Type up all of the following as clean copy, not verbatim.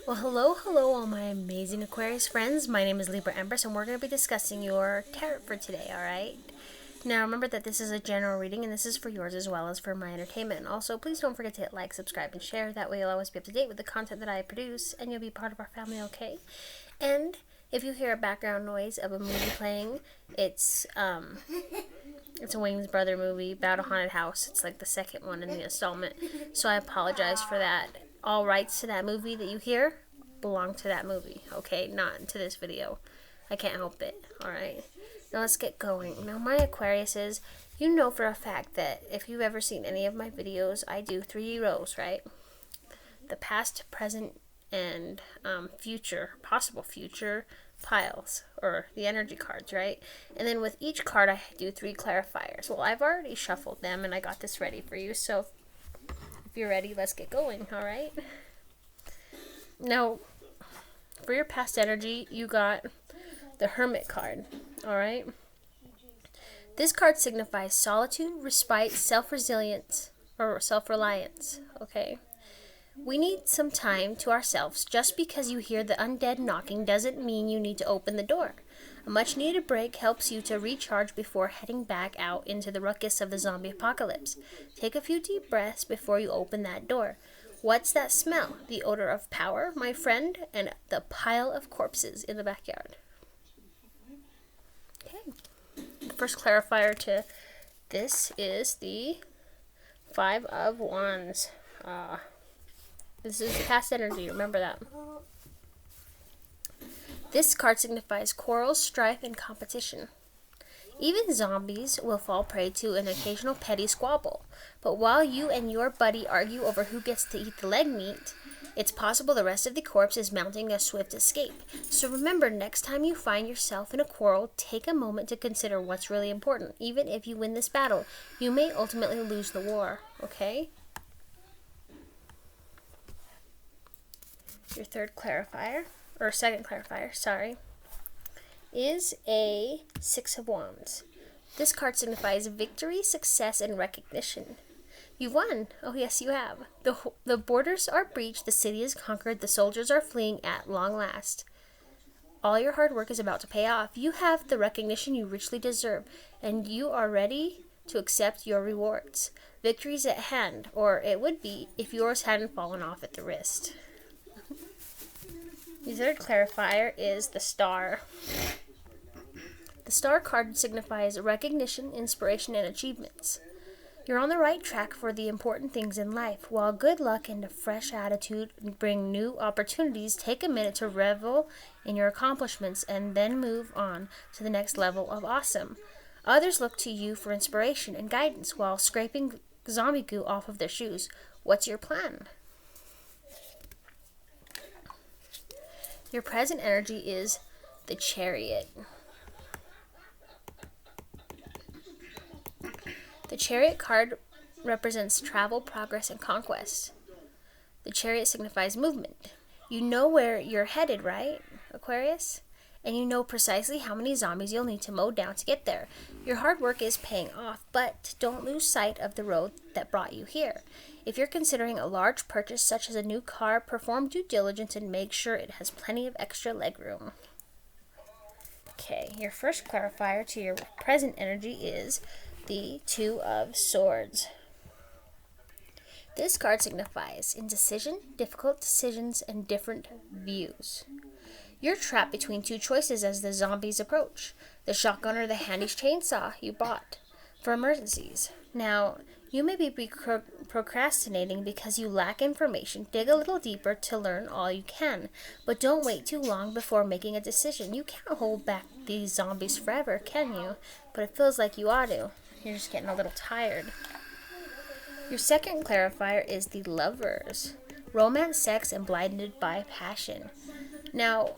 Well, hello, all my amazing Aquarius friends. My name is Libra Empress, and we're going to be discussing your tarot for today, alright? Now, remember that this is a general reading, and this is for yours as well as for my entertainment. Also, please don't forget to hit like, subscribe, and share. That way you'll always be up to date with the content that I produce, and you'll be part of our family, okay? And if you hear a background noise of a movie playing, it's a Wayne's Brother movie about a haunted house. It's like the second one in the installment, so I apologize for that. All rights to that movie that you hear belong to that movie, okay? Not to this video. I can't help it, alright? Now let's get going. Now my Aquariuses, you know for a fact that if you've ever seen any of my videos, I do 3 rows, right? The past, present, and possible future piles, or the energy cards, right? And then with each card I do 3 clarifiers. Well, I've already shuffled them and I got this ready for you, so if you're ready, let's get going, alright? Now, for your past energy, you got the Hermit card, alright? This card signifies solitude, respite, self-resilience, or self-reliance, okay? We need some time to ourselves. Just because you hear the undead knocking doesn't mean you need to open the door. A much-needed break helps you to recharge before heading back out into the ruckus of the zombie apocalypse. Take a few deep breaths before you open that door. What's that smell? The odor of power, my friend, and the pile of corpses in the backyard. Okay. The first clarifier to this is the 5 of Wands. This is past energy, remember that. This card signifies quarrels, strife, and competition. Even zombies will fall prey to an occasional petty squabble. But while you and your buddy argue over who gets to eat the leg meat, it's possible the rest of the corpse is mounting a swift escape. So remember, next time you find yourself in a quarrel, take a moment to consider what's really important. Even if you win this battle, you may ultimately lose the war, okay? Your second clarifier, sorry, is a 6 of Wands. This card signifies victory, success, and recognition. You've won. Oh, yes, you have. The borders are breached, the city is conquered, the soldiers are fleeing at long last. All your hard work is about to pay off. You have the recognition you richly deserve, and you are ready to accept your rewards. Victory's at hand, or it would be if yours hadn't fallen off at the wrist. The third clarifier is the Star. The Star card signifies recognition, inspiration, and achievements. You're on the right track for the important things in life. While good luck and a fresh attitude bring new opportunities, take a minute to revel in your accomplishments and then move on to the next level of awesome. Others look to you for inspiration and guidance while scraping zombie goo off of their shoes. What's your plan? Your present energy is the Chariot. The Chariot card represents travel, progress, and conquest. The Chariot signifies movement. You know where you're headed, right, Aquarius? And you know precisely how many zombies you'll need to mow down to get there. Your hard work is paying off, but don't lose sight of the road that brought you here. If you're considering a large purchase such as a new car, perform due diligence and make sure it has plenty of extra legroom. Okay, your first clarifier to your present energy is the 2 of Swords. This card signifies indecision, difficult decisions, and different views. You're trapped between 2 choices as the zombies approach. The shotgun or the handy chainsaw you bought for emergencies. Now, you may be procrastinating because you lack information. Dig a little deeper to learn all you can. But don't wait too long before making a decision. You can't hold back these zombies forever, can you? But it feels like you ought to. You're just getting a little tired. Your second clarifier is the Lovers. Romance, sex, and blinded by passion. Now,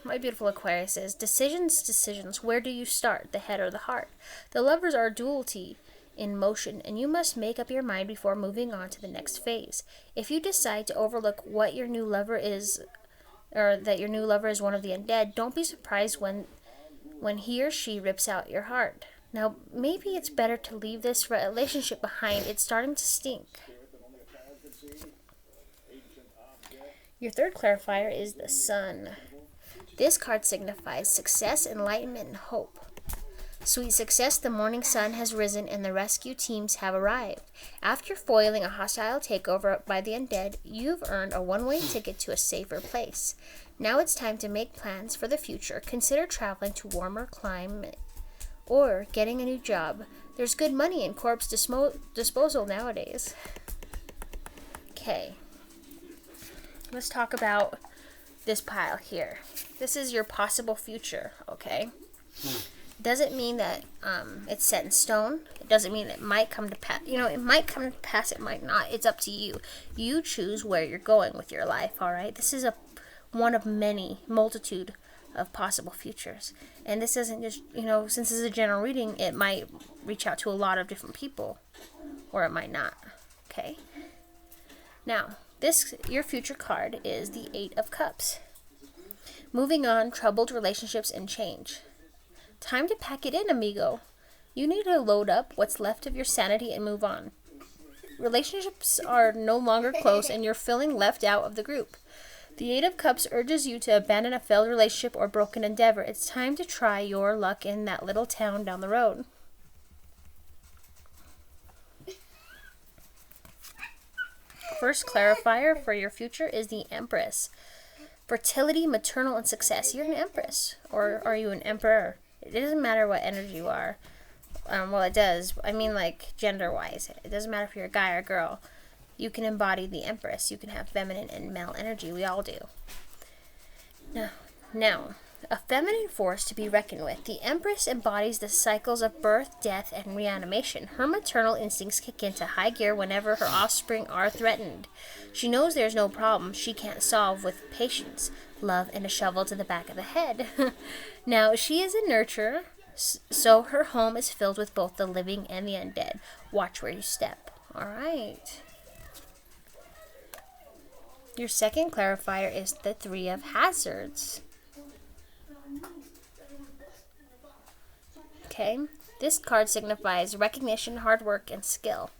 my beautiful Aquariuses, decisions. Where do you start, the head or the heart? The Lovers are duality in motion, and you must make up your mind before moving on to the next phase. If you decide to overlook what your new lover is, or that your new lover is one of the undead, don't be surprised when he or she rips out your heart. Now, maybe it's better to leave this relationship behind. It's starting to stink. Your third clarifier is the Sun. This card signifies success, enlightenment, and hope. Sweet success, the morning sun has risen and the rescue teams have arrived. After foiling a hostile takeover by the undead, you've earned a one-way ticket to a safer place. Now it's time to make plans for the future. Consider traveling to warmer climate or getting a new job. There's good money in corpse disposal nowadays. Okay. Let's talk about this pile here. This is your possible future, okay? Doesn't mean that it's set in stone. It doesn't mean it might come to pass. You know, it might come to pass, it might not. It's up to you. You choose where you're going with your life, all right? This is one of many multitude of possible futures. And this isn't just, since this is a general reading, it might reach out to a lot of different people, or it might not, okay? Now, your future card is the Eight of Cups. Moving on, troubled relationships and change. Time to pack it in, amigo. You need to load up what's left of your sanity and move on. Relationships are no longer close and you're feeling left out of the group. The Eight of Cups urges you to abandon a failed relationship or broken endeavor. It's time to try your luck in that little town down the road. First clarifier for your future is the Empress. Fertility, maternal, and success. You're an Empress. Or are you an Emperor? It doesn't matter what energy you are. Well, it does. I mean, like, gender-wise. It doesn't matter if you're a guy or a girl. You can embody the Empress. You can have feminine and male energy. We all do. Now, a feminine force to be reckoned with. The Empress embodies the cycles of birth, death, and reanimation. Her maternal instincts kick into high gear whenever her offspring are threatened. She knows there's no problem she can't solve with patience, love, and a shovel to the back of the head. Now, she is a nurturer, so her home is filled with both the living and the undead. Watch where you step. All right. Your second clarifier is the Three of Hazards. Okay, this card signifies recognition, hard work, and skill.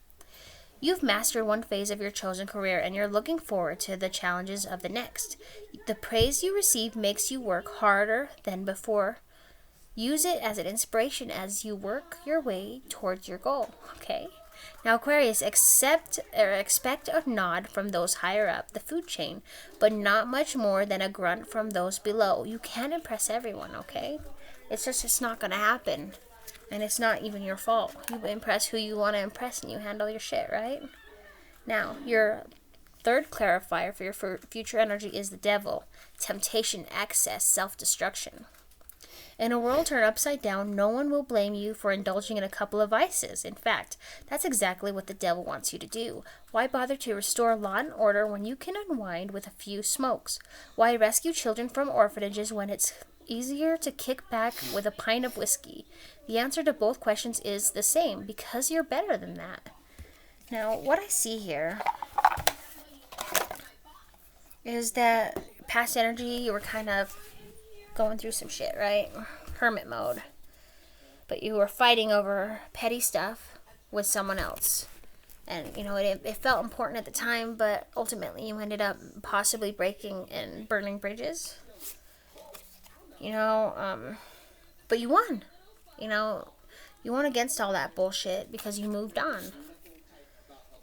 You've mastered one phase of your chosen career and you're looking forward to the challenges of the next. The praise you receive makes you work harder than before. Use it as an inspiration as you work your way towards your goal. Okay? Now, Aquarius, expect a nod from those higher up the food chain, but not much more than a grunt from those below. You can't impress everyone, okay? It's not going to happen. And it's not even your fault. You impress who you want to impress and you handle your shit, right? Now, your third clarifier for your future energy is the Devil. Temptation, excess, self-destruction. In a world turned upside down, no one will blame you for indulging in a couple of vices. In fact, that's exactly what the devil wants you to do. Why bother to restore law and order when you can unwind with a few smokes? Why rescue children from orphanages when it's easier to kick back with a pint of whiskey? The answer to both questions is the same, because you're better than that. Now, what I see here is that past energy, you were kind of going through some shit, right? Hermit mode. But you were fighting over petty stuff with someone else. And, it felt important at the time, but ultimately you ended up possibly breaking and burning bridges. But you won. You won against all that bullshit because you moved on.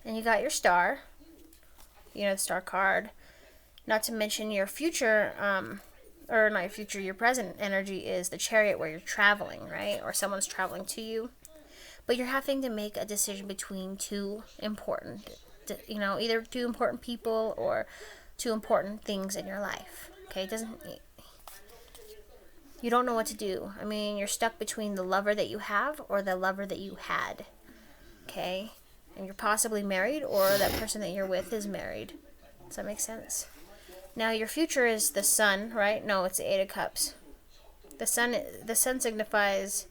And you got your star. The star card. Not to mention your future, or not your future, your present energy is the Chariot, where you're traveling, right? Or someone's traveling to you. But you're having to make a decision between two important, either two important people or two important things in your life. Okay, you don't know what to do. I mean, you're stuck between the lover that you have or the lover that you had. Okay? And you're possibly married, or that person that you're with is married. Does that make sense? Now, your future is the Sun, right? No, it's the Eight of Cups. The sun signifies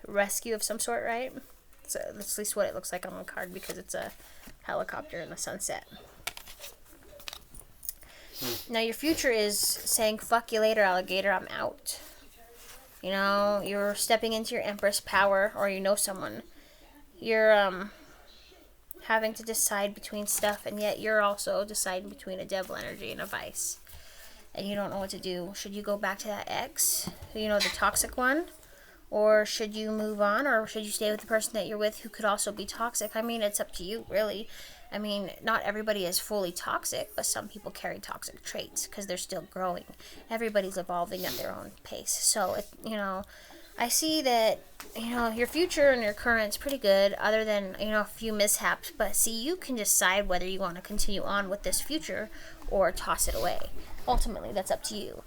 rescue of some sort, right? So that's at least what it looks like on the card, because it's a helicopter in the sunset. Now, your future is saying, fuck you later, alligator, I'm out. You're stepping into your Empress power, or someone. You're having to decide between stuff, and yet you're also deciding between a devil energy and a vice. And you don't know what to do. Should you go back to that ex, you know, the toxic one? Or should you move on? Or should you stay with the person that you're with who could also be toxic? I mean, it's up to you, really. I mean, not everybody is fully toxic, but some people carry toxic traits because they're still growing. Everybody's evolving at their own pace. So, you know, I see that, you know, your future and your current's pretty good, other than, you know, a few mishaps. But see, you can decide whether you want to continue on with this future or toss it away. Ultimately, that's up to you.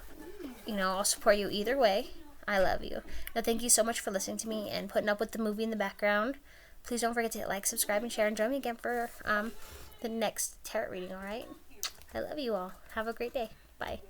You know, I'll support you either way. I love you. Now, thank you so much for listening to me and putting up with the movie in the background. Please don't forget to hit like, subscribe, and share, and join me again for the next tarot reading, alright? I love you all. Have a great day. Bye.